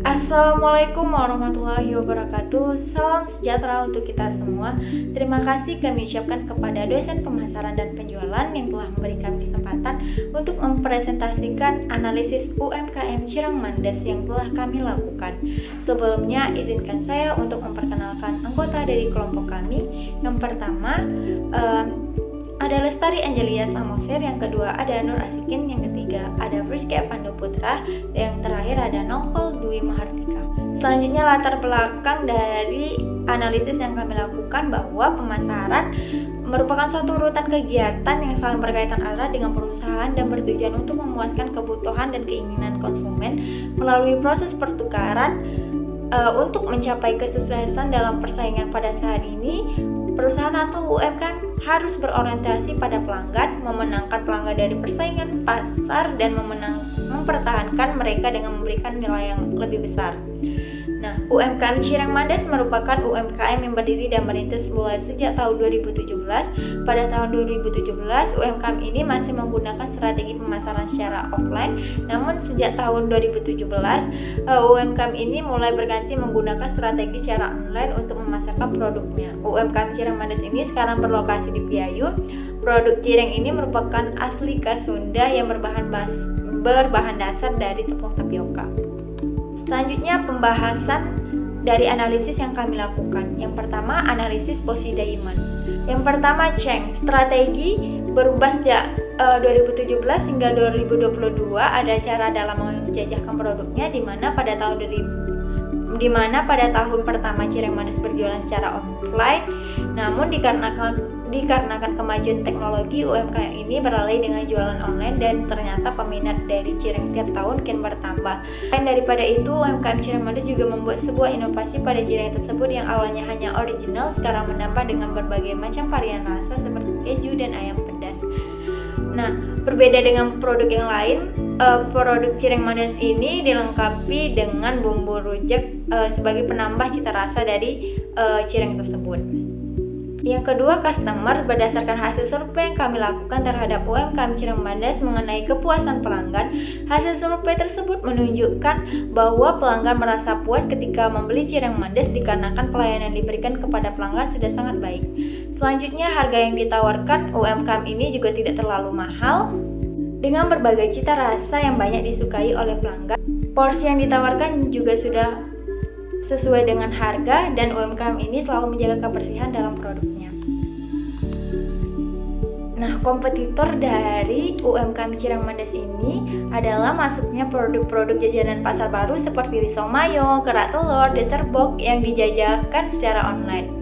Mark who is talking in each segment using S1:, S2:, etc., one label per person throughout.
S1: Assalamualaikum warahmatullahi wabarakatuh. Salam sejahtera untuk kita semua. Terima kasih kami ucapkan kepada dosen pemasaran dan penjualan yang telah memberikan kesempatan untuk mempresentasikan analisis UMKM Cireng Mandes yang telah kami lakukan. Sebelumnya, izinkan saya untuk memperkenalkan anggota dari kelompok kami. Yang pertama ada Lestari Angelia Samosir, yang kedua ada Nur Asikin, yang ketiga ada Friska Pandu Putra, dan yang terakhir ada Novel Dwi Mahartika. Selanjutnya latar belakang dari analisis yang kami lakukan bahwa pemasaran merupakan suatu urutan kegiatan yang saling berkaitan erat dengan perusahaan dan bertujuan untuk memuaskan kebutuhan dan keinginan konsumen melalui proses pertukaran untuk mencapai kesuksesan dalam persaingan pada saat ini. Perusahaan atau UMKM harus berorientasi pada pelanggan, memenangkan pelanggan dari persaingan pasar, dan mempertahankan mereka dengan memberikan nilai yang lebih besar. Nah, UMKM Cireng Mandes merupakan UMKM yang berdiri dan merintis mulai sejak tahun 2017. Pada tahun 2017, UMKM ini masih menggunakan strategi pemasaran secara offline. Namun sejak tahun 2017, UMKM ini mulai berganti menggunakan strategi secara online untuk memasarkan produknya. UMKM Cireng Mandes ini sekarang berlokasi di Piayu. Produk cireng ini merupakan asli khas Sunda yang berbahan dasar dari tepung tapioka. Selanjutnya pembahasan dari analisis yang kami lakukan. Yang pertama, analisis posisi demand. Yang pertama, Cheng. Strategi berubah sejak 2017 hingga 2022. Ada cara dalam menjajahkan produknya di mana pada tahun pertama Cireng Mandes berjualan secara offline. Namun dikarenakan kemajuan teknologi, UMKM ini beralih dengan jualan online dan ternyata peminat dari cireng tiap tahun kian bertambah. Selain daripada itu, UMKM Cireng Mandes juga membuat sebuah inovasi pada cireng tersebut yang awalnya hanya original, sekarang menambah dengan berbagai macam varian rasa seperti keju dan ayam pedas. Nah, berbeda dengan produk yang lain, produk Cireng Mandes ini dilengkapi dengan bumbu rujak sebagai penambah cita rasa dari cireng tersebut. Yang kedua, customer. Berdasarkan hasil survei yang kami lakukan terhadap UMKM Cireng Mandes mengenai kepuasan pelanggan, hasil survei tersebut menunjukkan bahwa pelanggan merasa puas ketika membeli Cireng Mandes dikarenakan pelayanan yang diberikan kepada pelanggan sudah sangat baik. Selanjutnya, harga yang ditawarkan UMKM ini juga tidak terlalu mahal dengan berbagai cita rasa yang banyak disukai oleh pelanggan. Porsi yang ditawarkan juga sudah sesuai dengan harga, dan UMKM ini selalu menjaga kebersihan dalam produknya. Nah, kompetitor dari UMKM Cireng Mandes ini adalah masuknya produk-produk jajanan pasar baru seperti risol mayo, kerak telur, dessert box yang dijajakan secara online.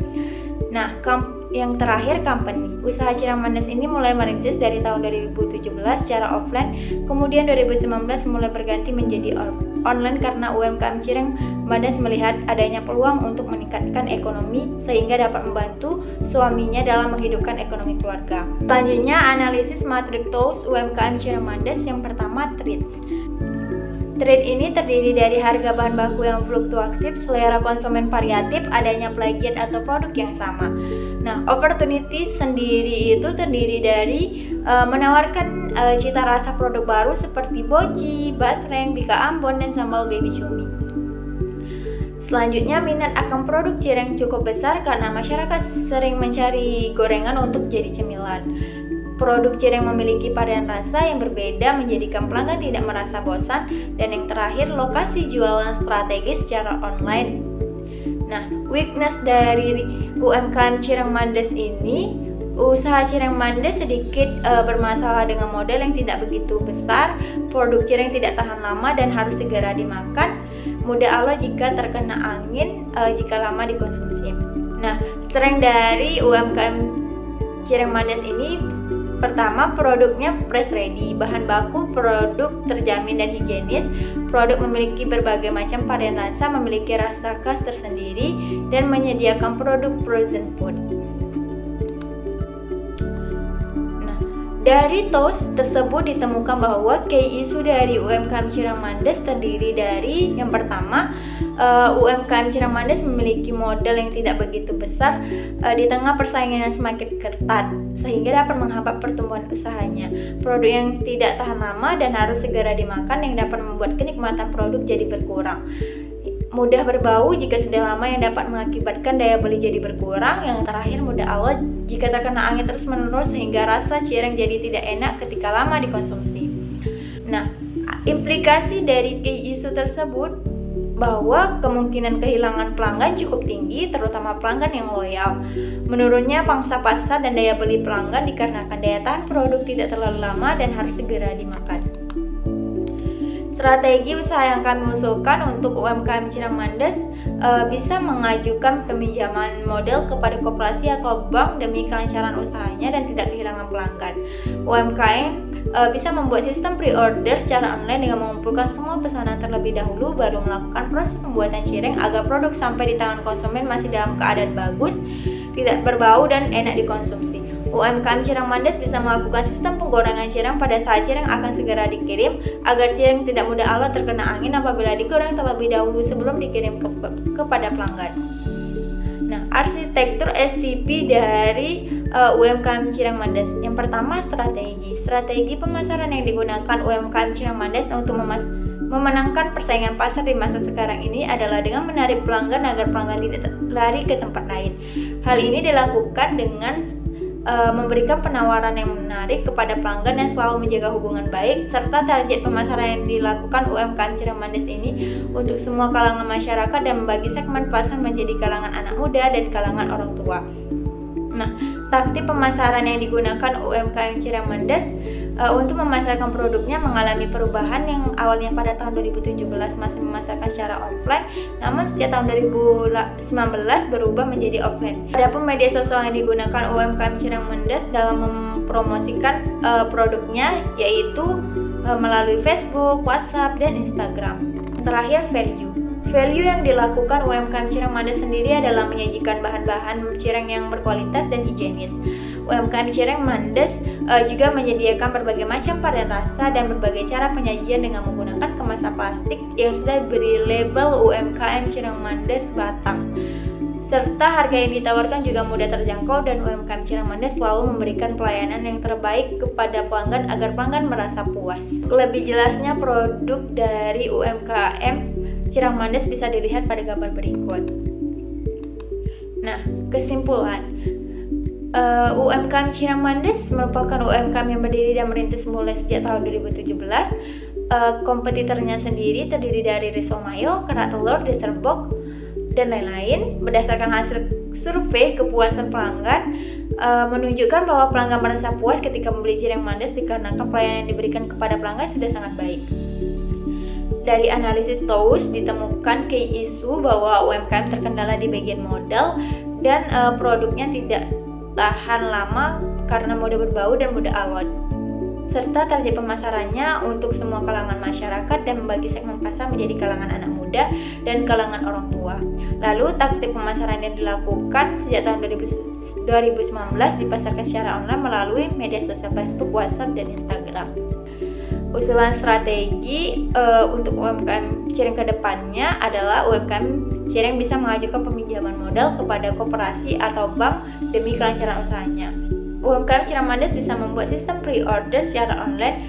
S1: Nah, yang terakhir, company. Usaha Cireng Mandes ini mulai merintis dari tahun 2017 secara offline, kemudian 2019 mulai berganti menjadi online karena UMKM Cireng Mandes melihat adanya peluang untuk meningkatkan ekonomi sehingga dapat membantu suaminya dalam menghidupkan ekonomi keluarga. Selanjutnya, analisis matrik tools UMKM Cireng Mandes. Yang pertama, trades. Trade ini terdiri dari harga bahan baku yang fluktuatif, selera konsumen variatif, adanya plagiat atau produk yang sama. Nah, opportunity sendiri itu terdiri dari menawarkan cita rasa produk baru seperti boci, basreng, bika ambon, dan sambal baby cumi. Selanjutnya, minat akan produk cireng cukup besar karena masyarakat sering mencari gorengan untuk jadi cemilan. Produk cireng memiliki varian rasa yang berbeda menjadikan pelanggan tidak merasa bosan. Dan yang terakhir, lokasi jualan strategis secara online. Nah, weakness dari UMKM Cireng Mandes ini, usaha Cireng Mandes sedikit bermasalah dengan modal yang tidak begitu besar. Produk cireng tidak tahan lama dan harus segera dimakan. Mudah alo jika terkena angin jika lama dikonsumsi. Nah, strength dari UMKM Cireng Mandes ini, pertama, produknya fresh ready, bahan baku produk terjamin dan higienis, produk memiliki berbagai macam varian rasa, memiliki rasa khas tersendiri, dan menyediakan produk frozen food. Nah, dari toast tersebut ditemukan bahwa key issue dari UMKM Cireng Mandes terdiri dari, yang pertama, UMKM Cireng Mandes memiliki modal yang tidak begitu besar di tengah persaingan yang semakin ketat, sehingga dapat menghambat pertumbuhan usahanya. Produk yang tidak tahan lama dan harus segera dimakan yang dapat membuat kenikmatan produk jadi berkurang. mudah berbau jika sudah lama yang dapat mengakibatkan daya beli jadi berkurang. Yang terakhir, mudah awet jika terkena angin terus-menerus sehingga rasa cireng jadi tidak enak ketika lama dikonsumsi. Nah, implikasi dari key issue tersebut bahwa kemungkinan kehilangan pelanggan cukup tinggi, terutama pelanggan yang loyal. Menurunnya pangsa pasar dan daya beli pelanggan dikarenakan daya tahan produk tidak terlalu lama dan harus segera dimakan. Strategi usaha yang kami usulkan untuk UMKM Cireng Mandes bisa mengajukan peminjaman modal kepada koperasi atau bank demi kelancaran usahanya dan tidak kehilangan pelanggan. UMKM bisa membuat sistem pre-order secara online dengan mengumpulkan semua pesanan terlebih dahulu baru melakukan proses pembuatan cireng agar produk sampai di tangan konsumen masih dalam keadaan bagus, tidak berbau dan enak dikonsumsi. UMKM Cireng Mandes bisa melakukan sistem penggorengan cireng pada saat cireng akan segera dikirim agar cireng tidak mudah alot terkena angin apabila digoreng terlebih dahulu sebelum dikirim kepada pelanggan. Nah, arsitektur STP dari UMKM Cireng Mandes. Yang pertama, strategi pemasaran yang digunakan UMKM Cireng Mandes untuk memenangkan persaingan pasar di masa sekarang ini adalah dengan menarik pelanggan agar pelanggan tidak lari ke tempat lain. Hal ini dilakukan dengan memberikan penawaran yang menarik kepada pelanggan dan selalu menjaga hubungan baik, serta target pemasaran yang dilakukan UMKM Cireng Mandes ini untuk semua kalangan masyarakat dan membagi segmen pasar menjadi kalangan anak muda dan kalangan orang tua. Nah, taktik pemasaran yang digunakan UMKM Cireng Mandes untuk memasarkan produknya mengalami perubahan yang awalnya pada tahun 2017 masih memasarkan secara offline, namun sejak tahun 2019 berubah menjadi offline. Adapun media sosial yang digunakan UMKM Cireng Mandes dalam mempromosikan produknya yaitu melalui Facebook, WhatsApp, dan Instagram. Terakhir, Value yang dilakukan UMKM Cireng Mandes sendiri adalah menyajikan bahan-bahan cireng yang berkualitas dan higienis. UMKM Cireng Mandes juga menyediakan berbagai macam varian rasa dan berbagai cara penyajian dengan menggunakan kemasan plastik yang sudah diberi label UMKM Cireng Mandes Batang. Serta harga yang ditawarkan juga mudah terjangkau dan UMKM Cireng Mandes selalu memberikan pelayanan yang terbaik kepada pelanggan agar pelanggan merasa puas. Lebih jelasnya produk dari UMKM Cireng Mandes bisa dilihat pada gambar berikut. Nah, kesimpulan, UMKM Cireng Mandes merupakan UMKM yang berdiri dan merintis mulai sejak tahun 2017. Kompetitornya sendiri terdiri dari Risomayo, Kerak Telur, Dessert-Box, dan lain-lain. Berdasarkan hasil survei kepuasan pelanggan menunjukkan bahwa pelanggan merasa puas ketika membeli Cireng Mandes dikarenakan pelayanan yang diberikan kepada pelanggan sudah sangat baik. Dari analisis TOWS ditemukan key issue bahwa UMKM terkendala di bagian modal dan produknya tidak tahan lama karena mudah berbau dan mudah alot, serta target pemasarannya untuk semua kalangan masyarakat dan membagi segmen pasar menjadi kalangan anak muda dan kalangan orang tua. Lalu taktik pemasaran yang dilakukan sejak tahun 2019 dipasarkan secara online melalui media sosial Facebook, WhatsApp, dan Instagram. Usulan strategi untuk UMKM Cireng ke depannya adalah UMKM Cireng bisa mengajukan peminjaman modal kepada koperasi atau bank demi kelancaran usahanya. UMKM Cireng Mandes bisa membuat sistem pre-order secara online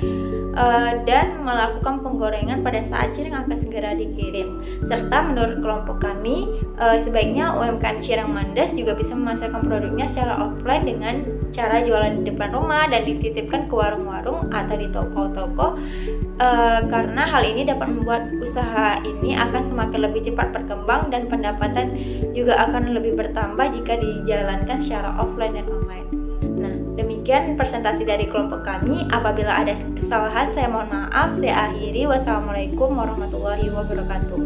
S1: dan melakukan penggorengan pada saat cireng akan segera dikirim. Serta menurut kelompok kami, sebaiknya UMKM Cireng Mandes juga bisa memasarkan produknya secara offline dengan cara jualan di depan rumah dan dititipkan ke warung-warung atau di toko-toko, karena hal ini dapat membuat usaha ini akan semakin lebih cepat berkembang dan pendapatan juga akan lebih bertambah jika dijalankan secara offline dan online. Nah, demikian presentasi dari kelompok kami. Apabila ada kesalahan, saya mohon maaf. Saya akhiri. Wassalamualaikum warahmatullahi wabarakatuh.